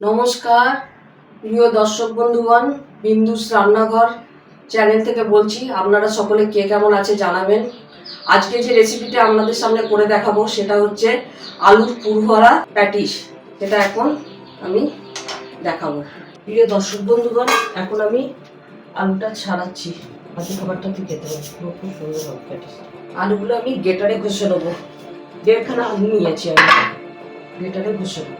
নমস্কার প্রিয় দর্শক বন্ধুগণ, বিন্দুস রান্নাঘর চ্যানেল থেকে বলছি। আপনারা সকলে কে কেমন আছে জানাবেন। আজকে যে রেসিপিটা আপনাদের সামনে করে দেখাবো সেটা হচ্ছে আলুর পুরভরা প্যাটিস। সেটা এখন আমি দেখাবো। প্রিয় দর্শক বন্ধুগণ, এখন আমি আলুটা ছাড়াচ্ছি। আজকে খাবারটা তুই খেতে হবে, খুব সুন্দর হবে প্যাটিস। আলুগুলো আমি গ্রেটারে ঘষে নেবো। 1.5খানা আলু নিয়েছি, আমি গ্রেটারে ঘষে নেবো।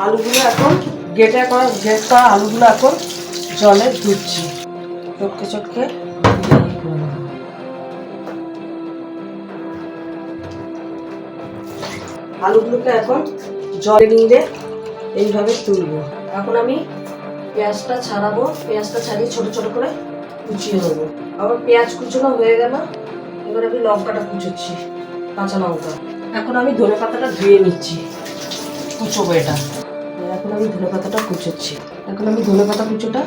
আলুগুলো এখন গ্রেট করা আলুগুলো এখন জলে ধুচ্ছি, চটকে চটকে। আলুগুলোকে এখন জলে নিয়ে এইভাবে তুলবো। এখন আমি পেঁয়াজটা ছাড়াবো। পেঁয়াজটা ছাড়িয়ে ছোট ছোট করে কুচিয়ে নেবো। আবার পেঁয়াজ কুচোনো হয়ে গেল, এবার আমি লঙ্কাটা কুচোচ্ছি, কাঁচা লঙ্কা। এখন আমি ধনে পাতাটা ধুয়ে নিচ্ছি, কুচোবো এটা। এখন আমি ধনে পাতাটা কুচোচ্ছি। এখন আমি ধনে পাতা কুচোটা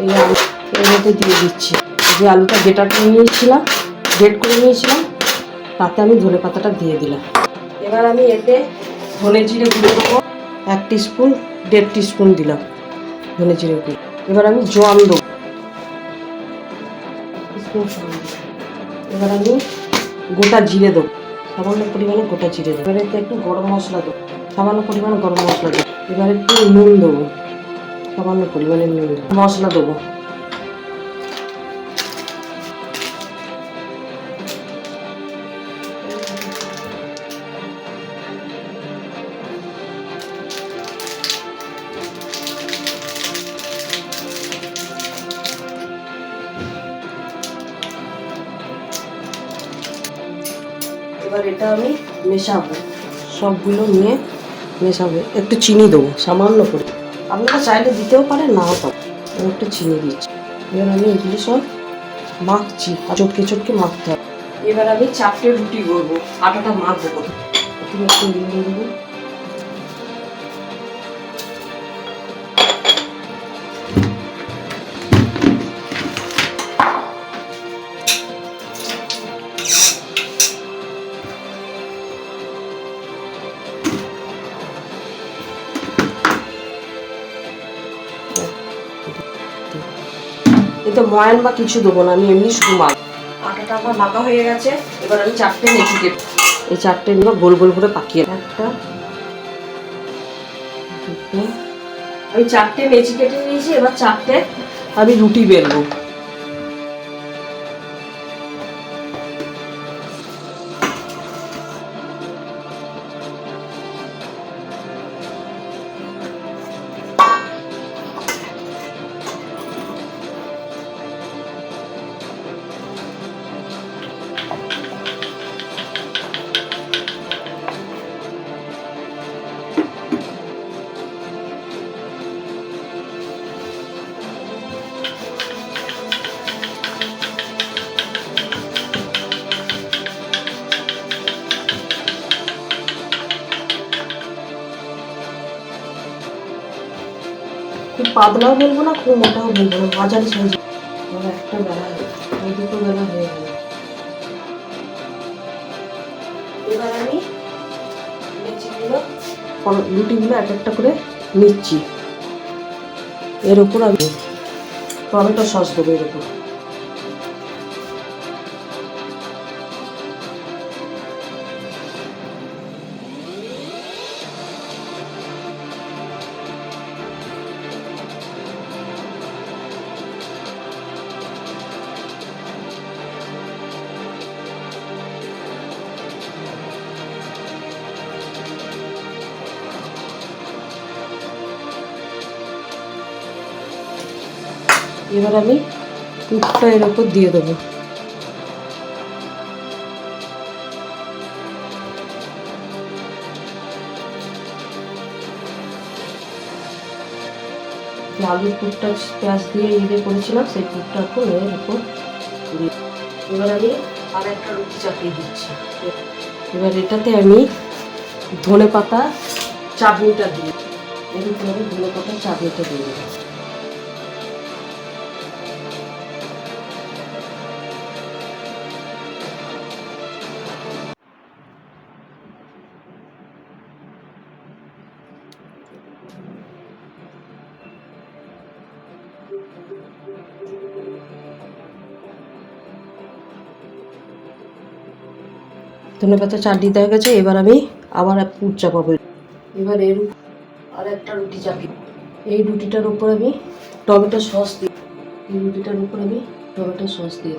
এই আলু এর মধ্যে দিয়ে দিচ্ছি। যে আলুটা গ্রেট করে নিয়েছিলাম তাতে আমি ধনে পাতাটা দিয়ে দিলাম। এবার আমি এতে ধনে জিরে গুঁড়ো দেবো 1 টিস্পুন, 1.5 টিস্পুন দিলাম ধনে জিরে গুঁড়ো। এবার আমি জল দেবো। এবার আমি গোটা জিরে দেবো, সামান্য পরিমাণে গোটা জিরে দেবো। এবার এতে একটু গরম মশলা দেবো, সামান্য পরিমাণে গরম মশলা দেবো। এবার একটু নুন দেবো, সামান্য পরিমাণে নুন মশলা দেবো। এবার এটা আমি মেশাবো, সবগুলো নিয়ে মেশাবো। একটু চিনি দেবো সামান্য করে, আপনারা চাইলে দিতেও পারেন, নাও পারেন। একটু চিনি দিচ্ছি। এবার আমি এগুলো সব মাখছি, চটকে চটকে মাখতে হবে। এবার আমি 4টে রুটি করবো, আটাটা মাখবো। একটু দেবো। এতে ময়ান বা কিছু দেবো না, আমি এমনি শুধু মাখবো। আটাটা আমার মাখা হয়ে গেছে। এবার আমি 4টে নেচি কেটে, এই 4টে নিয়ে গোল গোল করে পাকিয়ে, একটা দুটো, আমি 4টে নেচি কেটে নিয়েছি। এবার 4টে আমি রুটি বেলবো। খুব পাতলাও বেলবো না, খুব মোটাও বেলবো না, মাঝারি সাইজ। একটা বেলা, দুটো বেলা হয়ে গেল। এবার আমি রুটিগুলো এক একটা করে নিচ্ছি। এর উপর আমি টমেটো সস দেবো এর উপর। এবার আমি পুরটা এর উপর দিয়ে দেবো। যে আলুর পুরটা পেঁয়াজ দিয়ে করেছিলাম, সেই পুরটা এখন এর উপর দিয়ে। এবার আমি আর একটা রুটি চাপিয়ে দিচ্ছি। এবার এটাতে আমি ধনে পাতা চাটনিটা দিই, এর উপরে আমি ধনে পাতা চাটনিটা দিয়ে দেবো। ধনেপাতা চাটনি হয়ে গেছে। এবার আমি আবার এক পুর চাপাবো। এবার এর আর একটা রুটি চাপি। এই রুটিটার উপর আমি টমেটো সস দিই। এই রুটিটার উপর আমি টমেটো সস দিই।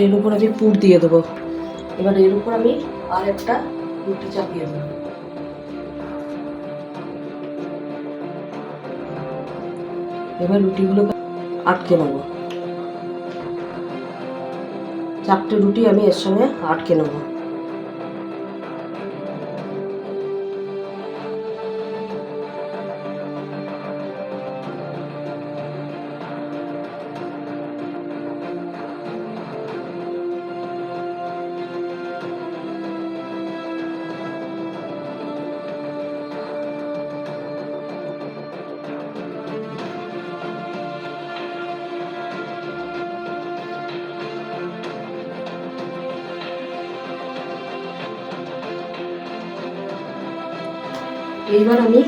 এর উপর আমি পুর দিয়ে দেবো। এবার এর উপর আমি আর একটা রুটি চাপিয়ে দেবো। এবার রুটিগুলোকে আটকে নেবো। 4টে রুটি আমি এর সঙ্গে আটকে নেবো। এইবার আমি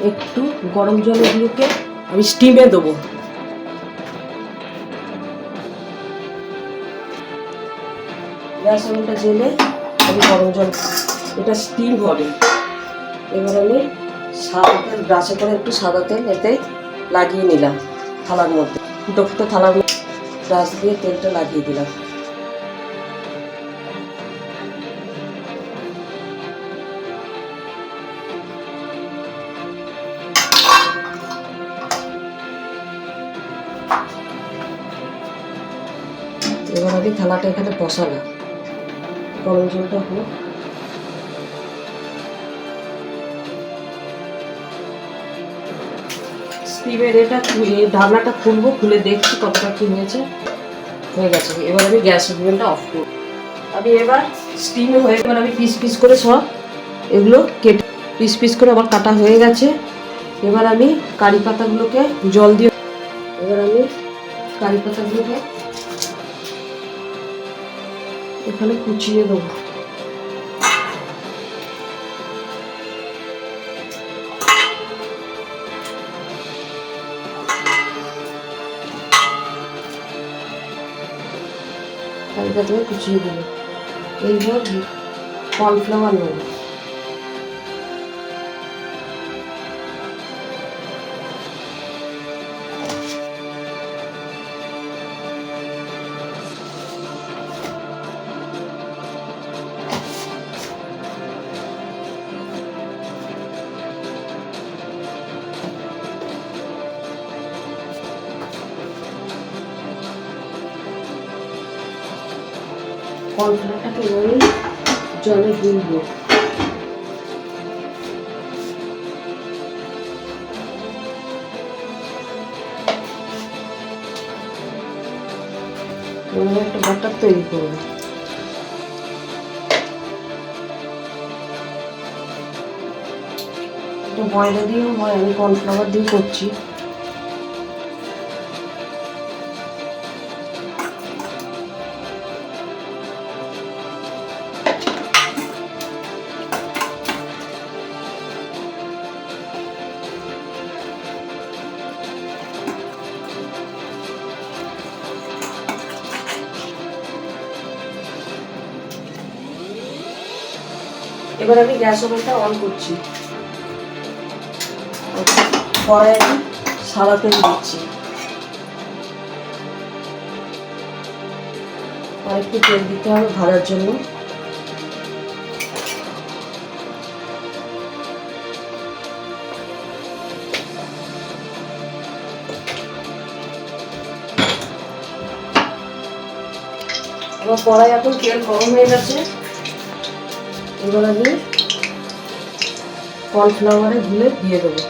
একটু গরম জলগুলোকে আমি স্টিমে দেবো। গ্যাস ওভেনটা জেলে আমি গরম জল, এটা স্টিম হবে। এবার আমি সাদা তেল ব্রাশে করে একটু সাদা তেল এতে লাগিয়ে নিলাম থালার মধ্যে। ফুটো ফুটো থালার মধ্যে ব্রাশ দিয়ে তেলটা লাগিয়ে দিলাম। এবার আমি থালাটা এখানে বসালাম। গরম জলটা হোক। স্টিমের এটা ঢাকনাটা খুলবো, খুলে দেখছি কতটা কি হয়েছে। হয়ে গেছে। এবার আমি গ্যাস ওভেনটা অফ করব। আমি এবার স্টিম হয়ে এবার আমি পিস পিস করে সব এগুলো কেটে পিস পিস করে আমার কাটা হয়ে গেছে। এবার আমি কারি পাতাগুলোকে জল দিয়ে, এবার আমি কারি পাতাগুলোকে এখানে কুচিয়ে দেবো। কারি পাতাকে কুচিয়ে দেবো। এইবার কর্নফ্লাওয়ার নেব। কর্নফ্লাওয়ারটাকে এভাবে জলে গুলবো। এভাবে একটা ব্যাটার তৈরি করবো। এটা ময়দা দিয়েও হয়, আমি কর্নফ্লাওয়ার দিয়ে করছি। এবার আমি গ্যাস ওভেনটা অন করছি। কড়াই আমি সাদা তেল দিচ্ছি, আর একটু তেল দিতে হবে ভাজার জন্য। আমার কড়াই এখন তেল গরম হয়ে গেছে, এবার আমি কর্নফ্লাওয়ারে গুলে দিয়ে দেবো।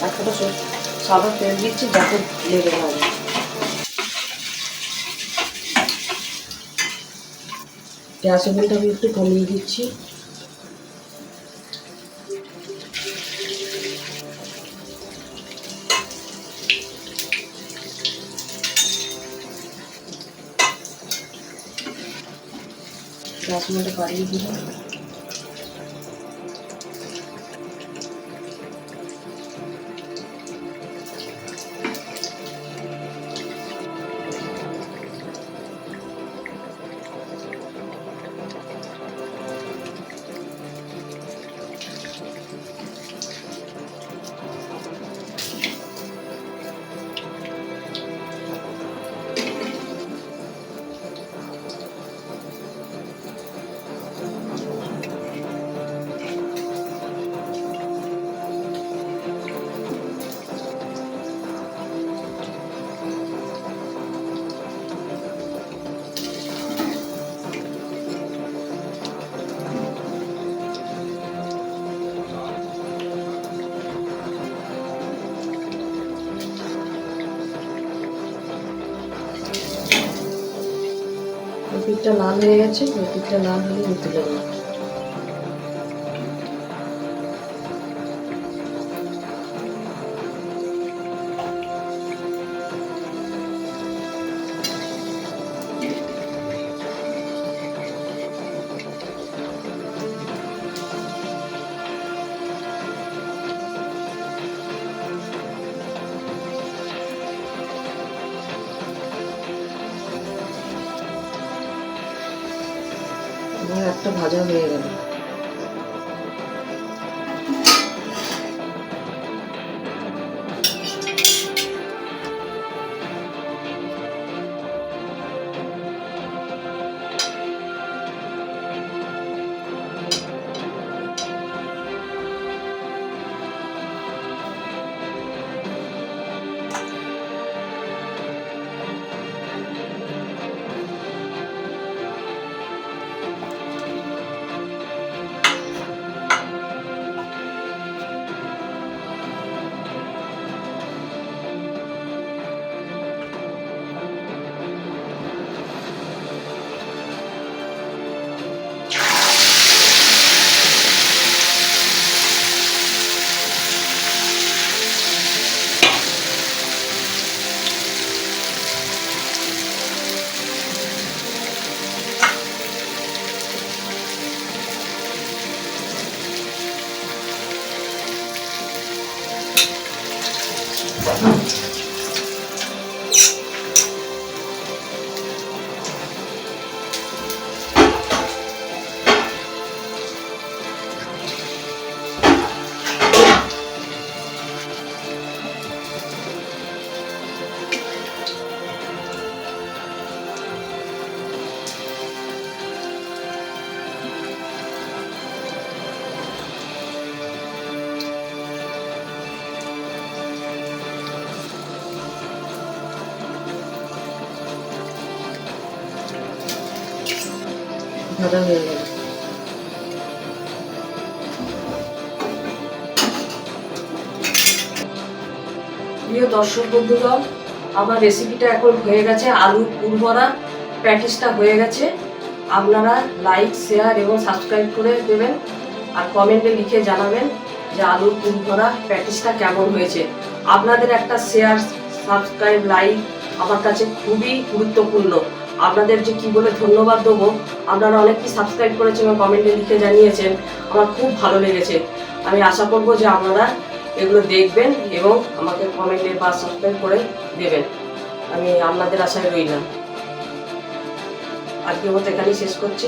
একটা সাদা তেল দিচ্ছি যাতে লেগে যাবে। গ্যাসের ওভেনটা আমি একটু কমিয়ে দিচ্ছি। গ্যাস ওভেনটা বাড়িয়ে দিলাম। পিঠটা লাল হয়ে গেছে, ওই পিঠটা লাল হলে নিতে দেবো। একটা ভাজা হয়ে গেল। ভাজা হয়ে গেল। প্রিয় দর্শক বন্ধুগণ, আমার রেসিপিটা এখন হয়ে গেছে, আলুর পুর ভরা প্যাটিসটা হয়ে গেছে। আপনারা লাইক, শেয়ার এবং সাবস্ক্রাইব করে দেবেন, আর কমেন্টে লিখে জানাবেন যে আলুর পুর ভরা প্যাটিসটা কেমন হয়েছে। আপনাদের একটা শেয়ার, সাবস্ক্রাইব, লাইক আমার কাছে খুবই গুরুত্বপূর্ণ। আপনাদের যে কি বলে ধন্যবাদ দেবো, আপনারা অনেকেই সাবস্ক্রাইব করেছেন এবং কমেন্টে লিখে জানিয়েছেন, আমার খুব ভালো লেগেছে। আমি আশা করব যে আপনারা এগুলো দেখবেন এবং আমাকে কমেন্টে বা সাবস্ক্রাইব করে দেবেন। আমি আপনাদের আশায় রইলাম। আজকের মতো এখানেই শেষ করছি।